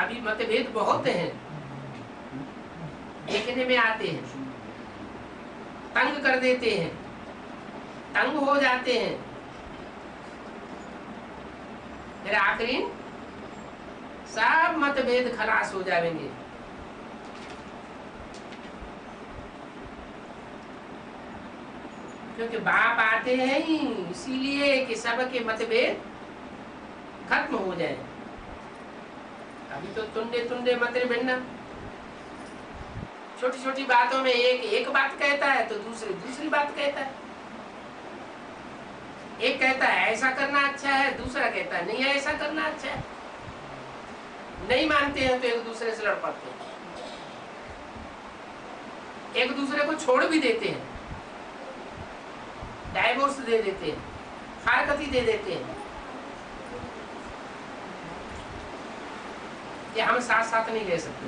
अभी मतभेद बहुत हैं, देखने में आते हैं, तंग कर देते हैं, तंग हो जाते हैं, फिर आखिरी सब मतभेद खलास हो जाएंगे। क्योंकि बाप आते हैं ही इसीलिए कि सबके मतभेद खत्म हो जाए। अभी तो तुंडे तुंडे मतरे भिन्न, छोटी छोटी बातों में एक बात कहता है तो दूसरी दूसरी बात कहता है। एक कहता है ऐसा करना अच्छा है, दूसरा कहता है नहीं ऐसा करना अच्छा है। नहीं मानते हैं तो एक दूसरे से लड़ पड़ते हैं, एक दूसरे को छोड़ भी देते हैं, डाइवोर्स दे देते हैं, फारकती दे देते हैं कि हम साथ साथ नहीं रह सकते।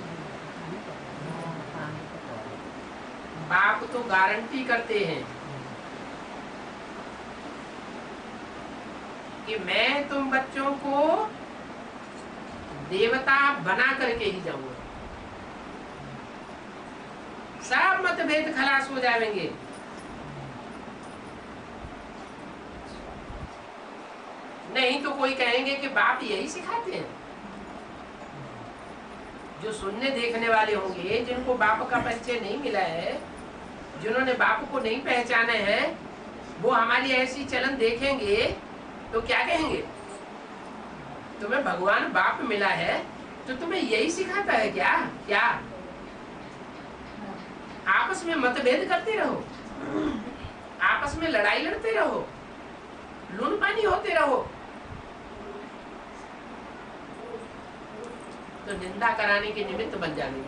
बाप तो गारंटी करते हैं कि मैं तुम बच्चों को देवता बना करके ही जाऊंगा। सब मतभेद खलास हो जाएंगे। नहीं तो कोई कहेंगे कि बाप यही सिखाते हैं। जो सुनने देखने वाले होंगे, जिनको बाप का परिचय नहीं मिला है, जिन्होंने बाप को नहीं पहचाना है, वो हमारी ऐसी चलन देखेंगे तो क्या कहेंगे? तुम्हें भगवान बाप मिला है तो तुम्हें यही सिखाता है क्या? क्या आपस में मतभेद करते रहो, आपस में लड़ाई लड़ते रहो, लून पानी होते रहो, तो निंदा कराने के निमित्त बन जाएंगे।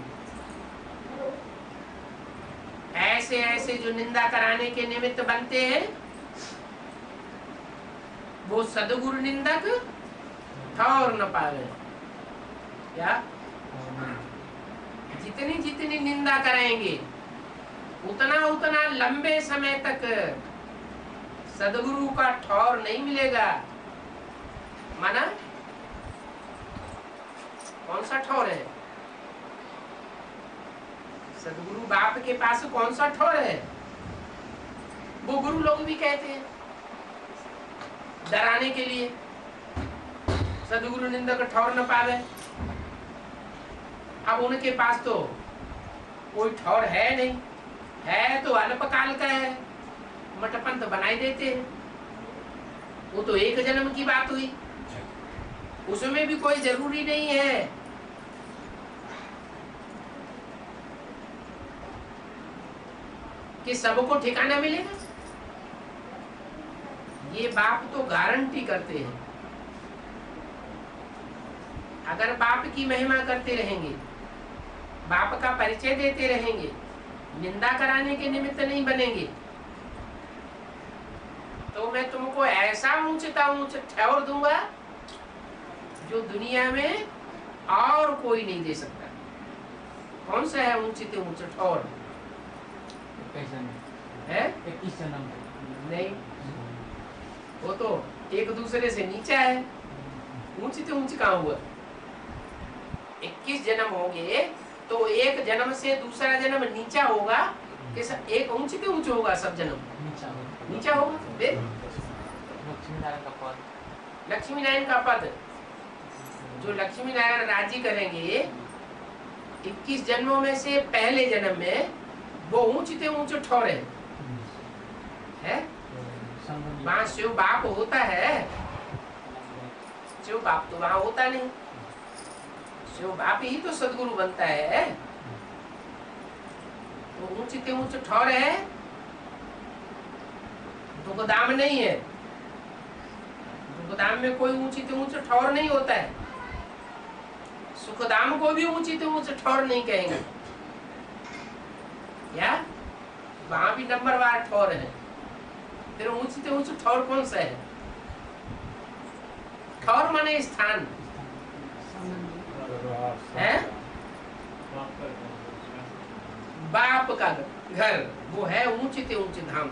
ऐसे ऐसे जो निंदा कराने के निमित्त बनते हैं, वो सदगुरु निंदक ठौर न पावे। क्या? जितनी जितनी निंदा कराएंगे उतना उतना लंबे समय तक सदगुरु का ठौर नहीं मिलेगा। माना कौन सा ठौर है? सदगुरु बाप के पास कौन सा ठौर है? वो गुरु लोग भी कहते हैं डराने के लिए, सदगुरु निंदक ठौर न पावे। अब उनके पास तो कोई ठौर है नहीं, है तो अल्पकाल का है, मटपंथ बनाई देते हैं। वो तो एक जन्म की बात हुई, उसमें भी कोई जरूरी नहीं है कि सबको ठिकाना मिलेगा। ये बाप तो गारंटी करते हैं। अगर बाप की महिमा करते रहेंगे, बाप का परिचय देते रहेंगे, निंदा कराने के निमित्त नहीं बनेंगे, तो मैं तुमको ऐसा ऊंचता ऊंच ठौर दूंगा जो दुनिया में और कोई नहीं दे सकता। कौन सा है ऊंचते ऊंच ठौर? है नहीं, वो तो एक दूसरे से नीचा है। ऊंचते ऊंच कहाँ हुआ? 21 जन्म होंगे तो एक जन्म से दूसरा जन्म नीचा होगा कि एक ऊंचते ऊंच होगा? सब जन्म नीचा होगा। लक्ष्मी नारायण का पद जो लक्ष्मी नारायण राजी करेंगे 21 जन्मों में से पहले जन्म में वो ऊंचते ऊंच ठौर है। वहां शिव बाप होता है, शिव बाप तो वहां होता नहीं। शिव बाप ही तो सदगुरु बनता है। तो ऊंचते ऊंच ठौर है, दुखदाम नहीं है। दुखदाम में कोई ऊंचते ऊंच ठौर नहीं होता है। सुखदाम को भी ऊंचते ऊंच ठौर नहीं कहेंगे। क्या? वहां भी नंबरवार ठौर है। फिर ऊंचते ऊंच ठौर कौन सा है? ठौर माने स्थान है। बाप का घर वो है ऊंचते ऊंच धाम,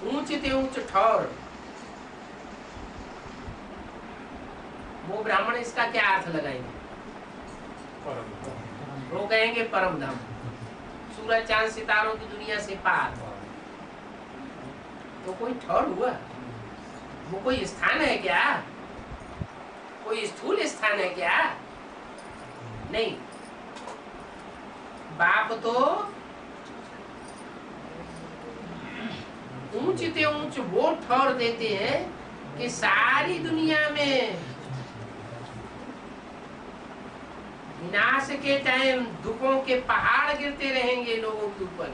ऊंचते ऊंच ठौर। वो ब्राह्मण इसका क्या अर्थ लगाएंगे? वो कहेंगे परम धाम, सूरज चांद सितारों की दुनिया से पार। तो कोई ठौर हुआ? वो कोई स्थान है क्या? कोई स्थूल स्थान है क्या? नहीं। बाप तो ऊंच ते ऊंच वो ठौर देते हैं कि सारी दुनिया में विनाश के टाइम दुखों के पहाड़ गिरते रहेंगे लोगों के ऊपर,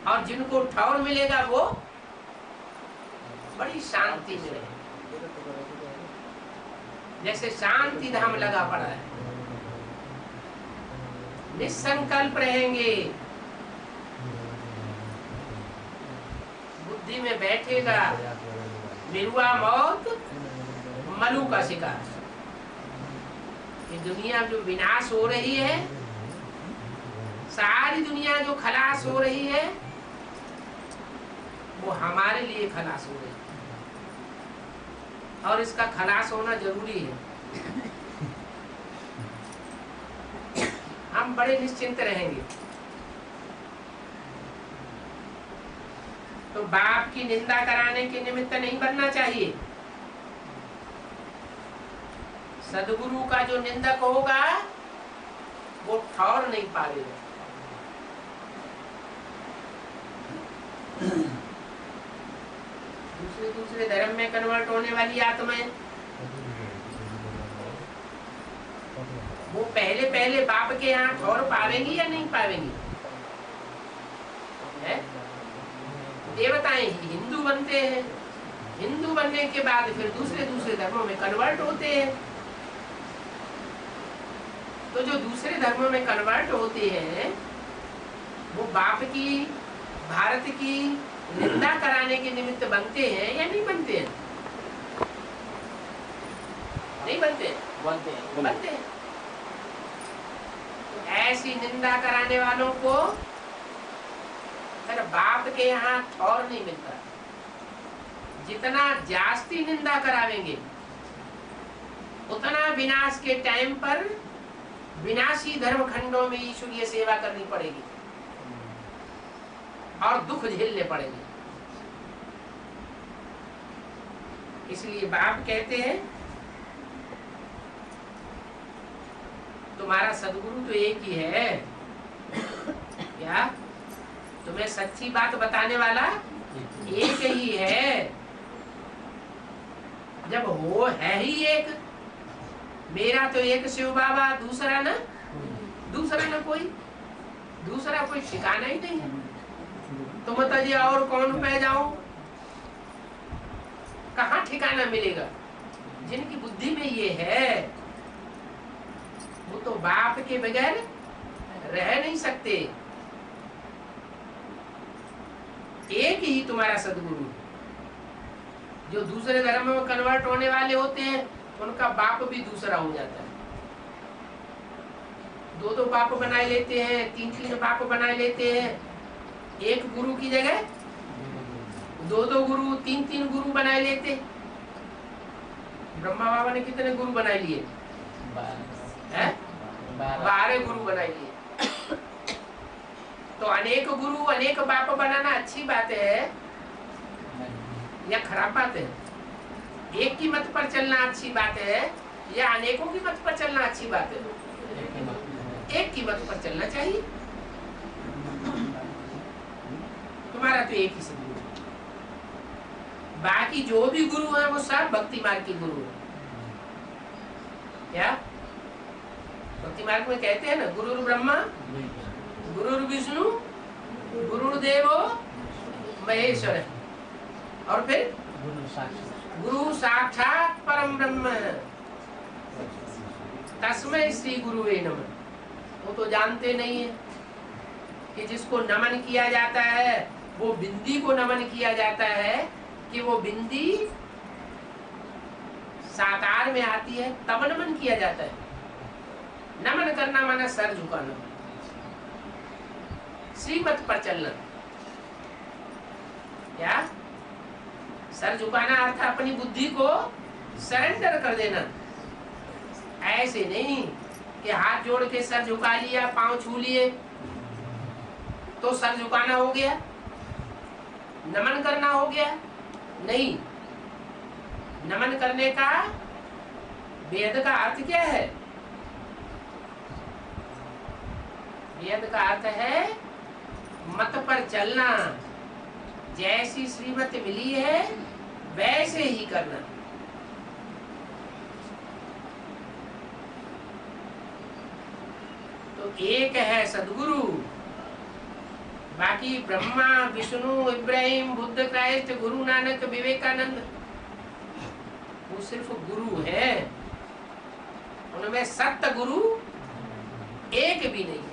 और जिनको ठौर मिलेगा वो बड़ी शांति में रहेंगे, जैसे शांति धाम लगा पड़ा है, निसंकल्प रहेंगे। बुद्धि में बैठेगा मिरुआ मौत मलू का शिकार। ये दुनिया जो विनाश हो रही है, सारी दुनिया जो खलास हो रही है, वो हमारे लिए खलास हो रही है, और इसका खलास होना जरूरी है। हम बड़े निश्चिंत रहेंगे। तो बाप की निंदा कराने के निमित्त नहीं बनना चाहिए। सदगुरु का जो निंदक होगा वो ठौर नहीं पालेगा। दूसरे धर्म में कन्वर्ट होने वाली आत्माएं वो पहले बाप के यहाँ ठौर पावेंगी या नहीं पावेंगी? देवताएं हिंदू बनते हैं, हिंदू बनने के बाद फिर दूसरे धर्मों में कन्वर्ट होते हैं। तो जो दूसरे धर्मों में कन्वर्ट होते हैं वो बाप की, भारत की निंदा कराने के निमित्त बनते हैं या नहीं बनते हैं? नहीं बनते? बनते हैं। तो ऐसी निंदा कराने वालों को फिर बाप के यहाँ ठौर नहीं मिलता। जितना जास्ती निंदा करावेंगे उतना विनाश के टाइम पर विनाशी धर्म खंडों में ईश्वरीय सेवा करनी पड़ेगी और दुख झेलने पड़ेंगे। इसलिए बाप कहते हैं तुम्हारा सदगुरु तो एक ही है। क्या? तुम्हें सच्ची बात बताने वाला एक ही है। जब वो है ही एक, मेरा तो एक शिव बाबा, दूसरा ना कोई ठिकाना ही नहीं है। तो बताइए और कौन पे जाऊं? कहाँ ठिकाना मिलेगा? जिनकी बुद्धि में ये है वो तो बाप के बगैर रह नहीं सकते। एक ही तुम्हारा सदगुरु। जो दूसरे धर्म में कन्वर्ट होने वाले होते हैं उनका बाप भी दूसरा हो जाता है। दो बाप बनाए लेते हैं, तीन बाप बनाए लेते हैं। एक गुरु की जगह दो गुरु, तीन गुरु बनाए लेते। ब्रह्मा बाबा ने कितने गुरु बनाए लिए? 12 गुरु बनाए लिए। तो अनेक गुरु अनेक बाप बनाना अच्छी बात है या खराब बात है? एक की मत पर चलना अच्छी बात है या अनेकों की मत पर चलना अच्छी बात है? एक की मत पर चलना चाहिए। तुम्हारा तो एक ही सदगुरु, बाकी जो भी गुरु हैं वो सब भक्ति मार्ग के गुरु हैं। क्या भक्ति मार्ग में कहते हैं ना, गुरुर् ब्रह्मा गुरुर् विष्णु गुरुर्देवो महेश्वर, और फिर गुरु साक्षात परम ब्रह्म तस्मै श्री गुरुवे नमः। वो तो जानते नहीं है कि जिसको नमन किया जाता है वो बिंदी को नमन किया जाता है, कि वो बिंदी साकार में आती है तब नमन किया जाता है। नमन करना माना सर झुकाना, श्रीमत पर चलना। क्या? सर झुकाना अर्थ अपनी बुद्धि को सरेंडर कर देना। ऐसे नहीं कि हाथ जोड़ के सर झुका लिया, पांव छू लिए तो सर झुकाना हो गया, नमन करना हो गया? नहीं। नमन करने का वेद का अर्थ क्या है? वेद का अर्थ है मत पर चलना, जैसी श्रीमत मिली है वैसे ही करना। तो एक है सदगुरु, बाकी ब्रह्मा विष्णु इब्राहिम बुद्ध क्राइस्ट गुरु नानक विवेकानंद वो सिर्फ गुरु है, उनमें सत्य गुरु एक भी नहीं।